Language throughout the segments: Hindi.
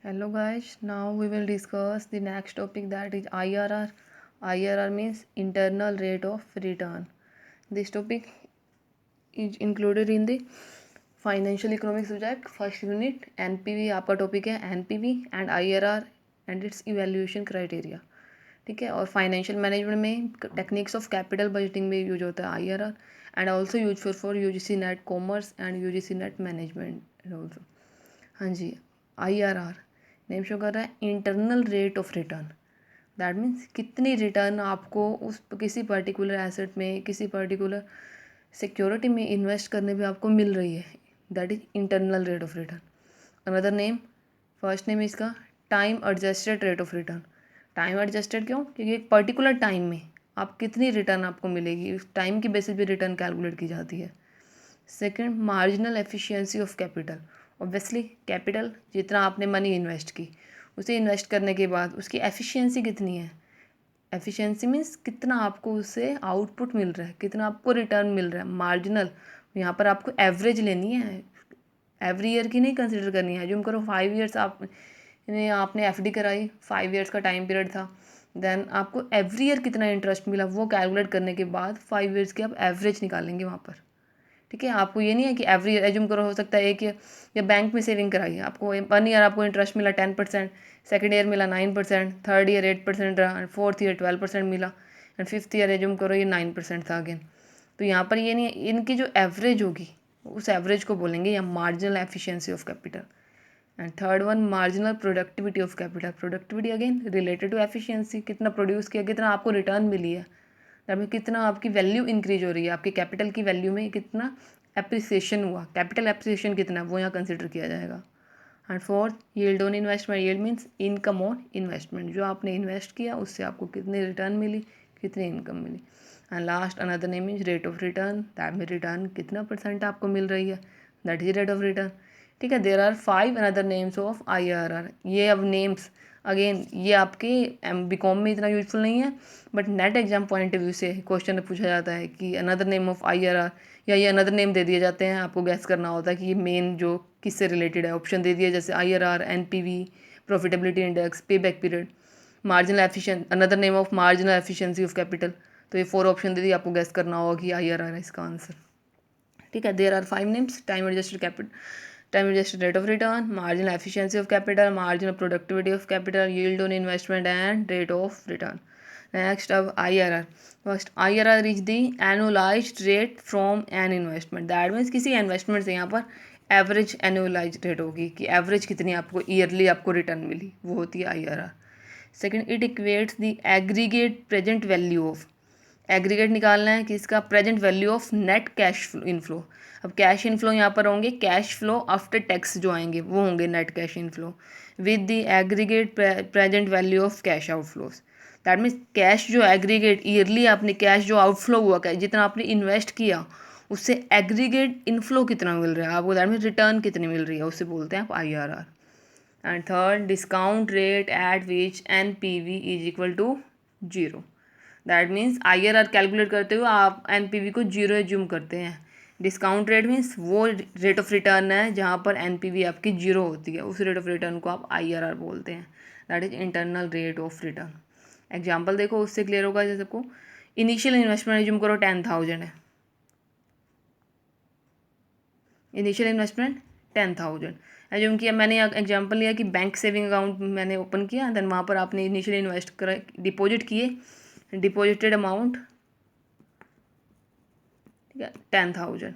Hello guys, now we will discuss the next topic, that is IRR. IRR means internal rate of return. This topic is included in the financial economics subject first unit NPV आपका टॉपिक है NPV and IRR and it's evaluation criteria. ठीक है, और फाइनेंशियल मैनेजमेंट में टेक्निक्स ऑफ कैपिटल बजटिंग में यूज होता है IRR and also use for UGC net commerce and UGC net management also. हाँ जी, आईआरआर नेम शो कर रहा है internal rate of return. That means कितनी रिटर्न आपको उस किसी पर्टिकुलर एसेट में, किसी पर्टिकुलर सिक्योरिटी में इन्वेस्ट करने पे आपको मिल रही है, that is internal rate of return. Another name, first name इसका time adjusted rate of return. Time adjusted क्यों? क्योंकि एक पर्टिकुलर टाइम में आप कितनी रिटर्न आपको मिलेगी, उस टाइम की बेसिस पे रिटर्न कैलकुलेट की जाती है। Second, marginal efficiency of capital. Obviously capital जितना आपने मनी इन्वेस्ट की, उसे इन्वेस्ट करने के बाद उसकी एफिशिएंसी कितनी है। एफिशिएंसी मीन्स कितना आपको उससे आउटपुट मिल रहा है, कितना आपको रिटर्न मिल रहा है। मार्जिनल यहाँ पर आपको एवरेज लेनी है, एवरी ईयर की नहीं कंसिडर करनी है। जूम करो 5 ईयर्स आपने एफडी कराई, 5 ईयर्स का टाइम पीरियड था, देन आपको एवरी ईयर कितना इंटरेस्ट मिला वो कैलकुलेट करने के बाद 5 ईयर्स की आप एवरेज निकालेंगे वहाँ पर। ठीक है, आपको ये नहीं है कि एवरी ईयर एज्यूम करो, हो सकता है एक ईयर या बैंक में सेविंग कराई है आपको, 1 ईयर आपको इंटरेस्ट मिला 10%, सेकेंड ईयर मिला 9%, थर्ड ईयर 8% रहा, एंड फोर्थ ईयर 12% मिला, एंड फिफ्थ ईयर एज्यूम करो ये 9% था अगेन। तो यहाँ पर ये नहीं है, इनकी जो एवरेज होगी उस एवरेज को बोलेंगे या marginal efficiency of capital. And third one, marginal productivity of capital. Productivity again related to efficiency, कितना प्रोड्यूस किया, कितना आपको रिटर्न मिली है, दैट मीन कितना आपकी वैल्यू इंक्रीज हो रही है, आपके कैपिटल की वैल्यू में कितना एप्रिसिएशन हुआ, कैपिटल एप्रिसिएशन कितना वो यहाँ कंसिडर किया जाएगा। And fourth, yield on investment. Yield means income on investment, जो आपने इन्वेस्ट किया उससे आपको कितनी रिटर्न मिली, कितनी इनकम मिली। And last another name is rate of return, that में रिटर्न कितना परसेंट आपको मिल रही है, that is rate of return. ठीक है, there are 5 another names of IRR. ये अब नेम्स अगेन ये आपके बीकॉम में इतना यूजफुल नहीं है, but net exam point of view से क्वेश्चन पूछा जाता है कि अनदर नेम ऑफ आईआरआर, या ये अनदर नेम दे दिए जाते हैं, आपको गैस करना होता है कि ये मेन जो किससे रिलेटेड है। ऑप्शन दे दिया जैसे आईआरआर, एनपीवी, प्रॉफिटेबिलिटी इंडेक्स, पे back period, marginal efficiency, another name of marginal efficiency of capital. तो ये 4 ऑप्शन दे दिए, आपको गैस करना होगा कि आईआरआर है इसका आंसर। ठीक है, there are 5 names, time adjusted capital, time adjusted rate of return, marginal efficiency of capital, marginal productivity of capital, yield on investment and rate of return. Next अब IRR. First, IRR is the annualized rate from an investment. That means किसी इन्वेस्टमेंट से यहाँ पर एवरेज एनुअलाइज्ड रेट होगी कि एवरेज कितनी आपको ईयरली आपको रिटर्न मिली, वो होती है IRR. Second, it equates the aggregate present value of. Aggregate निकालना है कि इसका present value of net cash inflow. अब कैश इनफ्लो यहाँ पर होंगे कैश फ्लो आफ्टर टैक्स जो आएंगे वो होंगे net cash inflow with the aggregate present value of cash outflows. That means cash जो एग्रीगेट ईयरली आपने कैश जो आउटफ्लो हुआ, कैश जितना आपने इन्वेस्ट किया उससे एग्रीगेट इनफ्लो कितना मिल रहा है आपको, दैट मीन्स रिटर्न कितनी मिल रही है, उससे बोलते हैं आप IRR. And third, discount rate at which NPV is equal to 0। That means IRR calculate करते हुए आप एनपीवी को 0 एज्यूम करते हैं। डिस्काउंट रेट मीन्स वो रेट ऑफ रिटर्न है जहाँ पर एनपीवी आपकी 0 होती है, उस रेट ऑफ रिटर्न को आप आईआरआर बोलते हैं, that is internal rate of return. Example देखो, उससे क्लियर होगा। जैसे सबको इनिशियल इन्वेस्टमेंट एज्यूम करो 10,000 है, इनिशियल इन्वेस्टमेंट 10,000 एज्यूम किया मैंने। एग्जांपल लिया कि बैंक सेविंग अकाउंट मैंने ओपन किया, देन वहाँ पर आपने इनिशियल इन्वेस्ट कर डिपॉजिट किए, डिपॉजिटेड अमाउंट, ठीक है 10,000,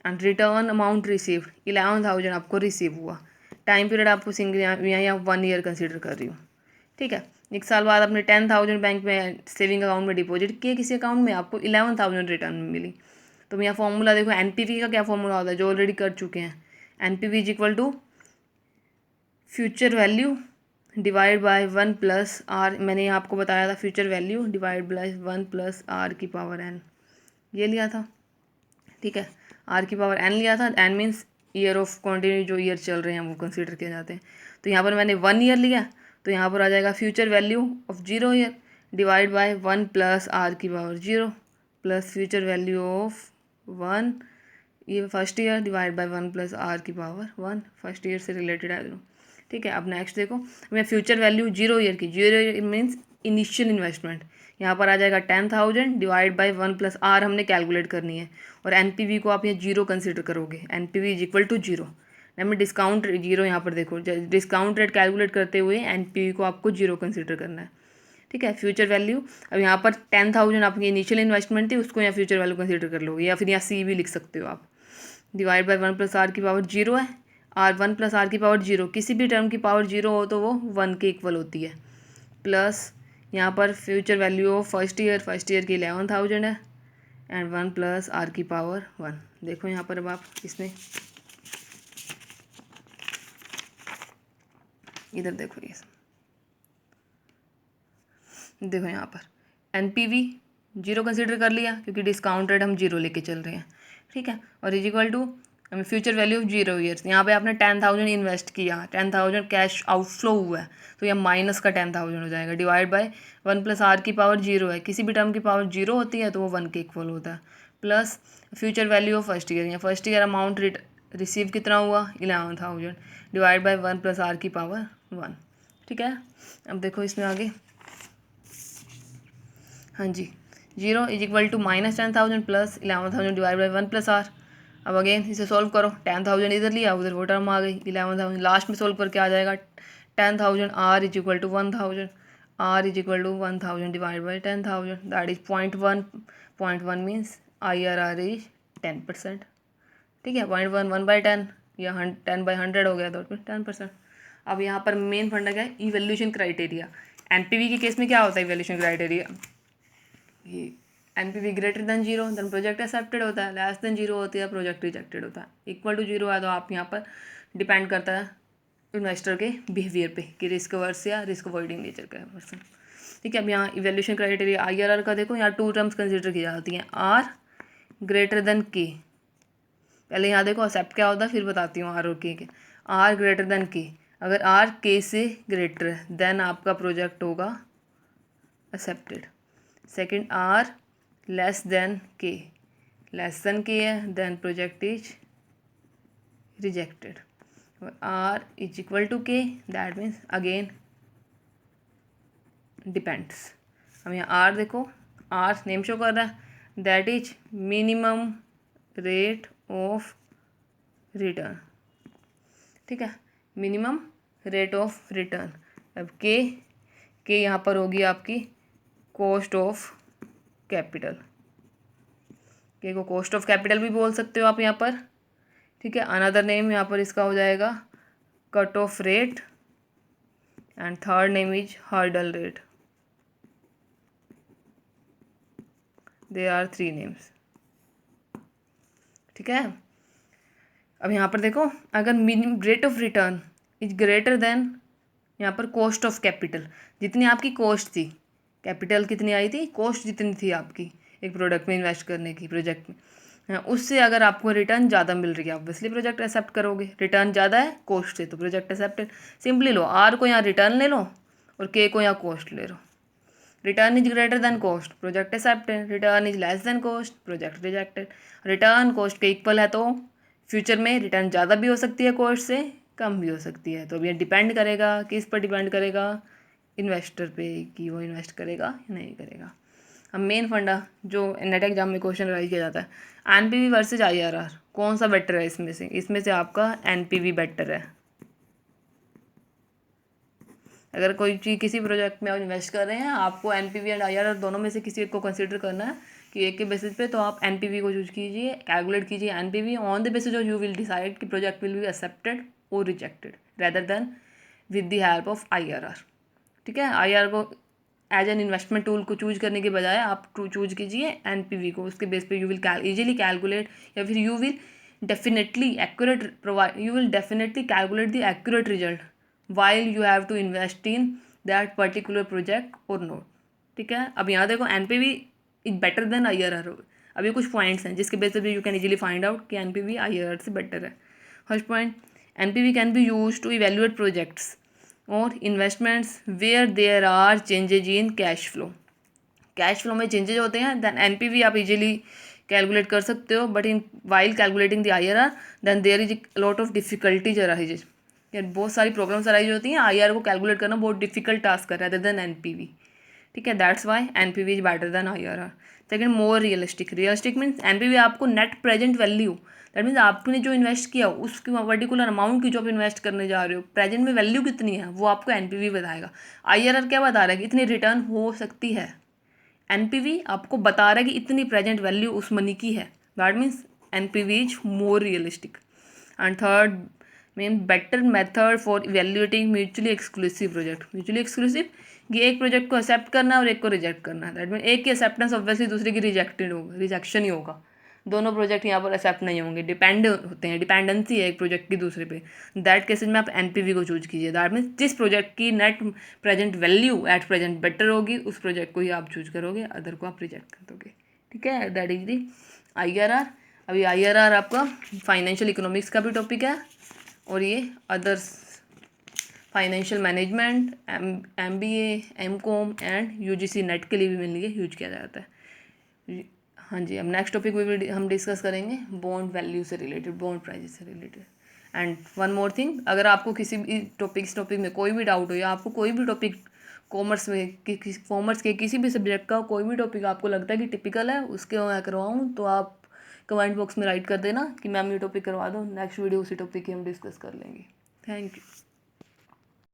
एंड रिटर्न अमाउंट रिसीव्ड 11,000 आपको रिसीव हुआ। टाइम पीरियड आपको सिंगल यहाँ 1 ईयर कंसिडर कर रही हूँ। ठीक है, 1 साल बाद आपने 10,000 बैंक में सेविंग अकाउंट में डिपॉजिट किए किसी अकाउंट में, आपको 11,000 रिटर्न मिली। तो यहाँ फॉर्मूला देखो, एनपीवी का क्या फॉर्मूला होता है जो ऑलरेडी कर चुके हैं। NPV is equal to future value divide by 1 plus R. मैंने यहाँ आपको बताया था future value divide by 1 plus are की पावर एन, ये लिया था। ठीक है, आर की पावर एन लिया था। N means year of continue, जो ईयर चल रहे हैं वो कंसिडर किए जाते हैं। तो यहाँ पर मैंने 1 ईयर लिया, तो यहाँ पर आ जाएगा future value of 0 year divide by 1 plus are की power 0 plus future value of 1, ये first year divide by 1 plus are की पावर 1, फर्स्ट ईयर से रिलेटेड है। ठीक है, अब नेक्स्ट देखो, मैं फ्यूचर वैल्यू 0 ईयर की, 0 ईयर मीन्स इनिशियल इन्वेस्टमेंट, यहाँ पर आ जाएगा 10,000 डिवाइड बाई 1 + R हमने कैलकुलेट करनी है, और एनपीवी को आप यहाँ 0 कंसिडर करोगे, एनपीवी इज इक्वल टू 0। हमें डिस्काउंट 0 यहाँ पर देखो, डिस्काउंट रेट कैलकुलेट करते हुए एनपीवी को आपको 0 कंसिडर करना है। ठीक है, फ्यूचर वैल्यू, अब यहाँ पर 10,000 आपकी इनिशियल इन्वेस्टमेंट थी, उसको यहाँ फ्यूचर वैल्यू कंसिडर कर लोगे, या फिर यहाँ सी भी लिख सकते हो आप। डिवाइड बाई 1 + R की पावर 0 है, R 1 + R की पावर 0, किसी भी टर्म की पावर 0 हो तो वो 1 के इक्वल होती है, प्लस यहाँ पर future value of first year की 11,000 है, एंड 1 + R की पावर 1। देखो यहाँ पर अब आप इसमें इधर देखो, ये देखो यहाँ पर एनपीवी 0 कंसिडर कर लिया क्योंकि डिस्काउंट रेट हम 0 लेके चल रहे हैं। ठीक है, और is equal to future value of 0 years, यहाँ पे आपने 10,000 इन्वेस्ट किया, 10,000 कैश आउटफ्लो हुआ है, तो यह माइनस का 10,000 हो जाएगा, डिवाइड बाय 1 + R की पावर 0 है, किसी भी टर्म की पावर 0 होती है तो वो 1 के इक्वल होता है, plus future value of first year, या फर्स्ट ईयर अमाउंट रिसीव कितना हुआ 11,000, डिवाइड बाय 1 + R की पावर 1। ठीक है, अब देखो इसमें आगे, हाँ जी, 0 is equal to -10,000 plus 11,000 divide by 1 + R। अब अगेन इसे सॉल्व करो, 10,000 इधर लिया, उधर वो टर्म आ गई 11,000, लास्ट में सॉल्व करके आ जाएगा 10,000, R is equal to 1,000, R is equal to 1,000 divide by 10,000, that is 0.1, 0.1 means IRR is 10%। ठीक है, 0.1 1/10 या 10/100 हो गया तो 10%। अब यहाँ पर मेन फंडा क्या है, इवैल्यूएशन क्राइटेरिया। एनपीवी के केस में क्या होता है इवैल्यूएशन क्राइटेरिया, ये NPV greater than 0 then project accepted होता है, लेस देन 0 होती है प्रोजेक्ट रिजेक्टेड होता है, इक्वल टू 0 है तो आप यहाँ पर डिपेंड करता है इन्वेस्टर के बिहेवियर पे कि रिस्क वर्स या रिस्क अवॉइडिंग नेचर का है पर्सन। ठीक है, अब यहाँ इवैल्यूएशन क्राइटेरिया IRR का देखो, यहाँ 2 टर्म्स कंसिडर की जाती हैं, R ग्रेटर देन K। पहले यहाँ देखो एक्सेप्ट क्या होता है फिर बताती हूँ R और K के। R ग्रेटर देन K, अगर R K से ग्रेटर है देन आपका प्रोजेक्ट होगा accepted. Second, R less than K, less than K है देन प्रोजेक्ट इज रिजेक्टेड, और R is equal to K, that means again depends. अब यहाँ R देखो, R नेम शो कर रहा है, that is minimum rate of return. ठीक है, मिनिमम रेट ऑफ रिटर्न। अब के यहाँ पर होगी आपकी कॉस्ट ऑफ कैपिटल, के को कॉस्ट ऑफ कैपिटल भी बोल सकते हो आप यहाँ पर। ठीक है, अनदर नेम यहाँ पर इसका हो जाएगा cut off rate, and third name is hurdle rate. They are 3 names. ठीक है, अब यहाँ पर देखो, अगर minimum rate of return is greater than यहाँ पर कॉस्ट ऑफ कैपिटल, जितनी आपकी कॉस्ट थी, कैपिटल कितनी आई थी, कॉस्ट जितनी थी आपकी एक प्रोडक्ट में इन्वेस्ट करने की, प्रोजेक्ट में, हाँ, उससे अगर आपको रिटर्न ज़्यादा मिल रही है ऑब्वियसली प्रोजेक्ट एक्सेप्ट करोगे, रिटर्न ज़्यादा है कॉस्ट से तो प्रोजेक्ट एक्सेप्टेड। सिंपली लो, R को यहाँ रिटर्न ले लो और K को यहाँ कॉस्ट ले लो। Return is greater than cost, project accepted, return is less than cost, project rejected. Return cost के इक्वल है तो फ्यूचर में रिटर्न ज़्यादा भी हो सकती है कॉस्ट से, कम भी हो सकती है, तो अब ये डिपेंड करेगा किस पर डिपेंड करेगा, इन्वेस्टर पे कि वो इन्वेस्ट करेगा या नहीं करेगा। अब मेन फंडा जो नेट एग्जाम में क्वेश्चन राइज किया जाता है, एनपीवी वर्सेज IRR कौन सा बेटर है इसमें से आपका एनपीवी बेटर है। अगर कोई चीज़ किसी प्रोजेक्ट में आप इन्वेस्ट कर रहे हैं, आपको एनपीवी एंड IRR दोनों में से किसी एक को कंसिडर करना है कि एक के बेसिस पे, तो आप एनपीवी को चूज कीजिए, कैलकुलेट कीजिए NPV on the basis of you will decide कि प्रोजेक्ट विल बी एक्सेप्टेड और rejected rather than with the help of IRR। ठीक है, IRR को एज एन इन्वेस्टमेंट टूल को चूज करने के बजाय आप चूज कीजिए एनपीवी को, उसके बेस पे यू विल इजीली कैलकुलेट, या फिर you will definitely calculate the accurate result while you have to invest in that particular project or not। ठीक है, अब यहाँ देखो NPV is better than IRR। अभी कुछ पॉइंट्स हैं जिसके बेस पे you can easily find out कि एनपीवी IRR से बेटर है। First point, NPV can be use to evaluate projects और investments where there are changes in cash flow. Cash flow में चेंजेज होते हैं, देन एनपीवी आप इजीली कैलकुलेट कर सकते हो, but in while calculating the IRR then there is lot of difficulties arises. यार बहुत सारी प्रॉब्लम्स अराइज होती हैं, आईआरआर को कैलकुलेट करना बहुत डिफिकल्ट टास्क है रेदर देन एनपीवी। ठीक है, that's why NPV is better than IRR. Second, more realistic. Realistic means NPV आपको net present value, that means आपने जो इन्वेस्ट किया उसकी पर्टिकुलर अमाउंट की जो आप इन्वेस्ट करने जा रहे हो, प्रेजेंट में वैल्यू कितनी है वो आपको एनपीवी बताएगा। आईआरआर क्या बता रहा है कि इतनी रिटर्न हो सकती है। एनपीवी आपको बता रहा है कि इतनी प्रेजेंट वैल्यू उस मनी की है। That means NPV is more realistic. And third main, better method for evaluating mutually exclusive project. Mutually exclusive, ये एक प्रोजेक्ट को एक्सेप्ट करना है और एक को रिजेक्ट करना है। दैट मीन एक की एक्सेप्टेंस ऑब्वियसली दूसरे की रिजेक्टेड होगा, रिजेक्शन ही होगा। दोनों प्रोजेक्ट यहाँ पर एक्सेप्ट नहीं होंगे, डिपेंड होते हैं, डिपेंडेंसी है एक प्रोजेक्ट की दूसरे पे। दैट केसेज में आप एनपीवी को चूज कीजिए। दैट मीन्स जिस प्रोजेक्ट की net present value at present better होगी उस प्रोजेक्ट को ही आप चूज करोगे, अदर को आप रिजेक्ट कर दोगे। ठीक है, दैट इज दी आईआरआर। अभी आईआरआर आपका फाइनेंशियल इकोनॉमिक्स का भी टॉपिक है और ये others financial management, MBA, MCom and UGC NET के लिए भी मिलने यूज किया जाता है। हाँ जी, अब नेक्स्ट टॉपिक भी हम डिस्कस करेंगे बॉन्ड वैल्यू से रिलेटेड, बॉन्ड प्राइजेस से related. And one more thing, अगर आपको किसी भी इस टॉपिक में कोई भी डाउट हो या आपको कोई भी टॉपिक कॉमर्स में कॉमर्स के किसी भी सब्जेक्ट का कोई भी टॉपिक आपको लगता है कि टिपिकल है उसके मैं करवाऊँ, तो आप कमेंट बॉक्स में राइट कर देना कि मैम ये टॉपिक करवा दो। नेक्स्ट वीडियो उसी टॉपिक की हम डिस्कस कर लेंगे। Thank you.